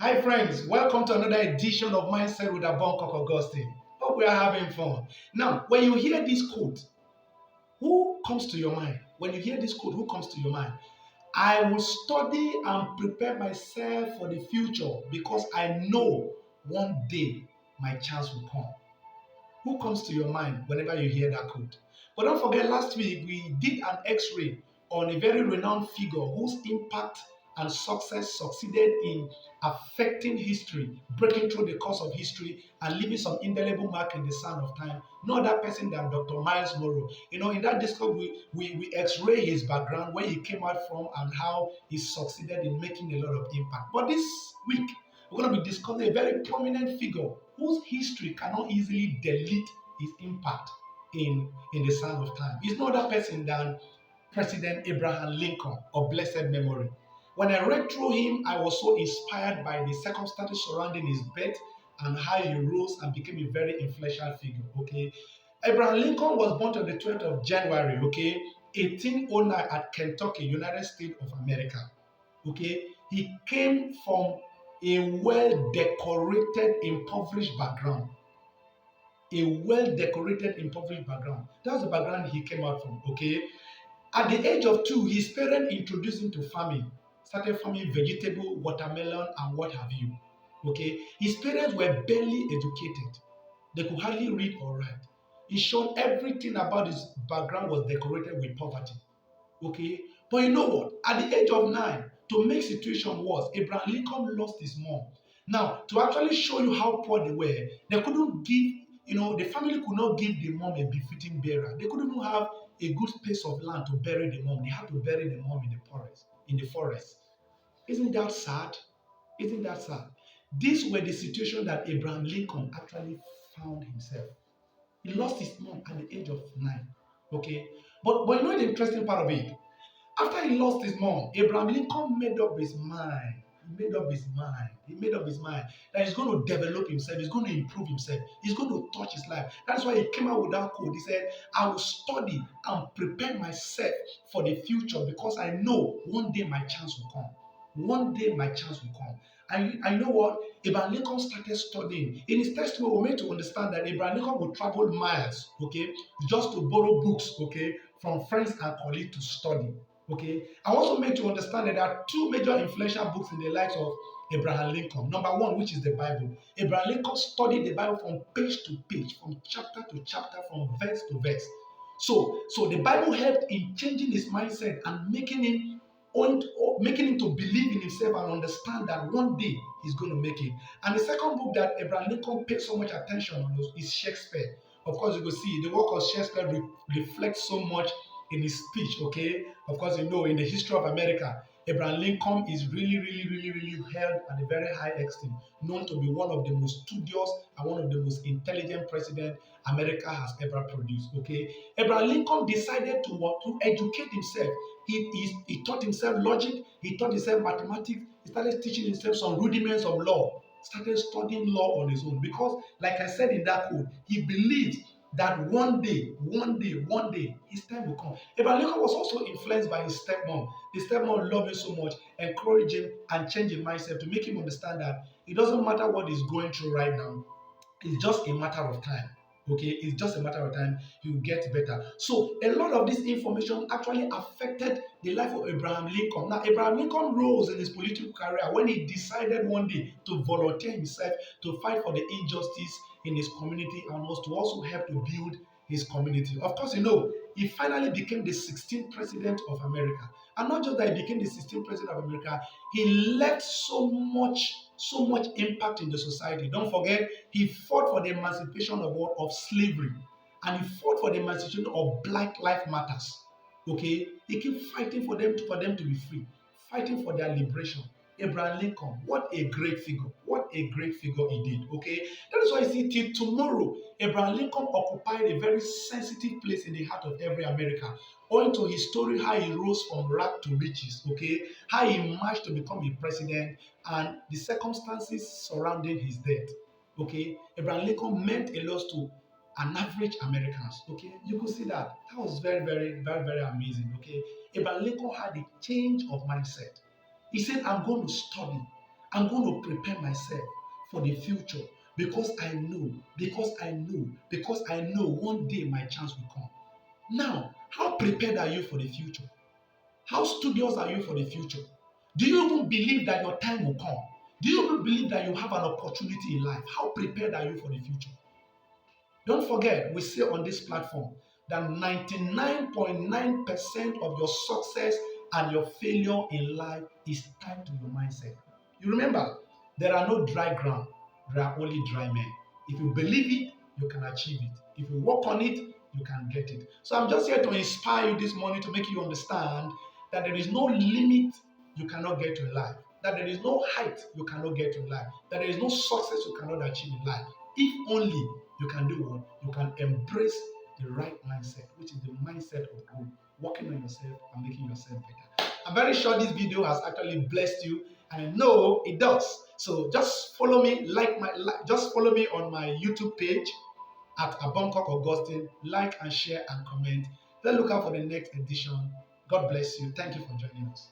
Hi, friends. Welcome to another edition of Mindset with Abonko Augustine. Hope we are having fun. Now, when you hear this quote, who comes to your mind? When you hear this quote, who comes to your mind? I will study and prepare myself for the future because I know one day my chance will come. Who comes to your mind whenever you hear that quote? But don't forget, last week we did an x ray on a very renowned figure whose impact and success succeeded in affecting history, breaking through the course of history, and leaving some indelible mark in the sand of time. No other person than Dr. Miles Monroe. In that discourse, we x ray his background, where he came out from, and how he succeeded in making a lot of impact. But this week, we're going to be discussing a very prominent figure whose history cannot easily delete his impact in the sand of time. He's no other person than President Abraham Lincoln of blessed memory. When I read through him, I was so inspired by the circumstances surrounding his birth and how he rose and became a very influential figure. Okay, Abraham Lincoln was born on the 12th of January, 1809 at Kentucky, United States of America. Okay, he came from a well decorated, impoverished background. A well decorated, impoverished background. That's the background he came out from. Okay, at the age of 2, his parents introduced him to farming, started farming vegetable, watermelon, and what have you. Okay, his parents were barely educated. They could hardly read or write. In short, everything about his background was decorated with poverty. Okay, but you know what? At the age of 9, to make situation worse, Abraham Lincoln lost his mom. Now, to actually show you how poor they were, they couldn't give, the family could not give the mom a befitting burial. They couldn't even have a good space of land to bury the mom. They had to bury the mom in the forest. Isn't that sad? Isn't that sad? These were the situation that Abraham Lincoln actually found himself. He lost his mom at the age of 9. Okay, but you know the interesting part of it. After he lost his mom, Abraham Lincoln made up his mind. He made up his mind that he's going to develop himself. He's going to improve himself. He's going to touch his life. That's why he came out with that quote. He said, I will study and prepare myself for the future because I know one day my chance will come. One day my chance will come. And you know what? Abraham Lincoln started studying. In his testimony, we're made to understand that Abraham Lincoln would travel miles, okay, just to borrow books, okay, from friends and colleagues to study. Okay, I also made to understand that there are two major influential books in the lives of Abraham Lincoln. Number one, which is the Bible. Abraham Lincoln studied the Bible from page to page, from chapter to chapter, from verse to verse. So the Bible helped in changing his mindset and making him to believe in himself and understand that one day he's going to make it. And the second book that Abraham Lincoln paid so much attention on is Shakespeare. Of course, you will see the work of Shakespeare reflects so much in his speech. Okay, of course, in the history of America, Abraham Lincoln is really held at a very high esteem, known to be one of the most studious and one of the most intelligent presidents America has ever produced. Okay, Abraham Lincoln decided to educate himself. He taught himself logic, he taught himself mathematics, he started teaching himself some rudiments of law, started studying law on his own because, like I said in that quote, he believes that one day, his time will come. Abraham Lincoln was also influenced by his stepmom. The stepmom loved him so much, encouraged him, and changed his mindset to make him understand that it doesn't matter what he's going through right now, it's just a matter of time. Okay, it's just a matter of time. He will get better. So a lot of this information actually affected the life of Abraham Lincoln. Now, Abraham Lincoln rose in his political career when he decided one day to volunteer himself to fight for the injustice in his community and was to also help to build his community. Of course, he finally became the 16th president of America. And not just that he became the 16th president of America, he left so much impact in the society. Don't forget, he fought for the emancipation of slavery, and he fought for the emancipation of Black Lives Matters. Okay, he kept fighting for them to be free, fighting for their liberation. Abraham Lincoln, what a great figure! What a great figure he did. Okay, that is why you see till tomorrow, Abraham Lincoln occupied a very sensitive place in the heart of every American, owing to his story, how he rose from rag to riches. Okay, how he marched to become a president, and the circumstances surrounding his death. Okay, Abraham Lincoln meant a lot to an average Americans. Okay, you could see that. That was very amazing. Okay, Abraham Lincoln had a change of mindset. He said, I'm going to study. I'm going to prepare myself for the future because I know one day my chance will come. Now, how prepared are you for the future? How studious are you for the future? Do you even believe that your time will come? Do you even believe that you have an opportunity in life? How prepared are you for the future? Don't forget, we say on this platform that 99.9% of your success and your failure in life is tied to your mindset. You remember, there are no dry ground, there are only dry men. If you believe it, you can achieve it. If you work on it, you can get it. So I'm just here to inspire you this morning to make you understand that there is no limit you cannot get to in life, that there is no height you cannot get to in life, that there is no success you cannot achieve in life. If only you can do what? You can embrace the right mindset, which is the mindset of growth, working on yourself and making yourself better. I'm very sure this video has actually blessed you, and I know it does. So just follow me, just follow me on my YouTube page at Abonkok Augustine, like and share and comment. Then look out for the next edition. God bless you. Thank you for joining us.